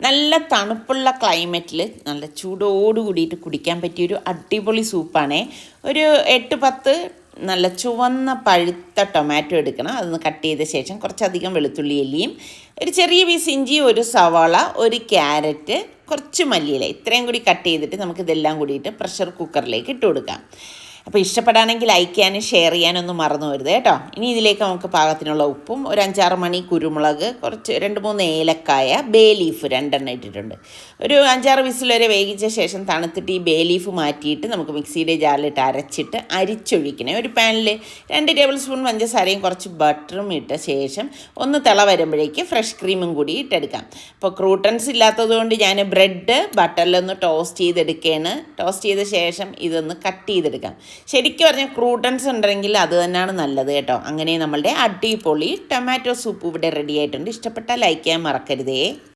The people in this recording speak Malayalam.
നല്ല തണുപ്പുള്ള ക്ലൈമറ്റിൽ നല്ല ചൂടോട് കൂടിയിട്ട് കുടിക്കാൻ പറ്റിയൊരു അടിപൊളി സൂപ്പാണേ. ഒരു 8-10 നല്ല ചുവന്ന പഴുത്ത ടൊമാറ്റോ എടുക്കണം. അതൊന്ന് കട്ട് ചെയ്ത ശേഷം കുറച്ചധികം വെളുത്തുള്ളി അല്ലിയും, ഒരു ചെറിയ പീസ് ഇഞ്ചി, ഒരു സവാള, ഒരു ക്യാരറ്റ്, കുറച്ച് മല്ലിയില, ഇത്രയും കൂടി കട്ട് ചെയ്തിട്ട് നമുക്കിതെല്ലാം കൂടിയിട്ട് പ്രഷർ കുക്കറിലേക്ക് ഇട്ട് കൊടുക്കാം. അപ്പോൾ ഇഷ്ടപ്പെടാണെങ്കിൽ ലൈക്ക് ചെയ്യാനും ഷെയർ ചെയ്യാനൊന്നും മറന്നു വരുത് കേട്ടോ. ഇനി ഇതിലേക്ക് നമുക്ക് പാകത്തിനുള്ള ഉപ്പും, ഒരു 5-6 മണി കുരുമുളക്, കുറച്ച് 2-3 ഏലക്കായ, ബേ ലീഫ് 2 ഇട്ടിട്ടുണ്ട്. ഒരു 5-6 വിസിൽ വരെ വേവിച്ച ശേഷം തണുത്തിട്ട് ഈ ബേ ലീഫ് മാറ്റിയിട്ട് നമുക്ക് മിക്സിയുടെ ജാറിലിട്ട് അരച്ചിട്ട് അരിച്ചൊഴിക്കണേ. ഒരു പാനിൽ 2 ടേബിൾ സ്പൂൺ പഞ്ചസാരയും കുറച്ച് ബട്ടറും ഇട്ട ശേഷം ഒന്ന് തിള വരുമ്പോഴേക്ക് ഫ്രഷ് ക്രീമും കൂടി ഇട്ടെടുക്കാം. അപ്പോൾ ക്രൂട്ടൻസ് ഇല്ലാത്തത് കൊണ്ട് ഞാൻ ബ്രെഡ് ബട്ടറിലൊന്ന് ടോസ്റ്റ് ചെയ്തെടുക്കുകയാണ്. ടോസ്റ്റ് ചെയ്ത ശേഷം ഇതൊന്ന് കട്ട് ചെയ്തെടുക്കാം. ശരിക്കും പറഞ്ഞാൽ ക്രൂട്ടൻസ് ഉണ്ടെങ്കിൽ അത് തന്നെയാണ് നല്ലത് കേട്ടോ. അങ്ങനെ നമ്മളുടെ അടിപൊളി ടൊമാറ്റോ സൂപ്പ് ഇവിടെ റെഡി ആയിട്ടുണ്ട്. ഇഷ്ടപ്പെട്ടാൽ ലൈക്ക് ചെയ്യാൻ മറക്കരുതേ.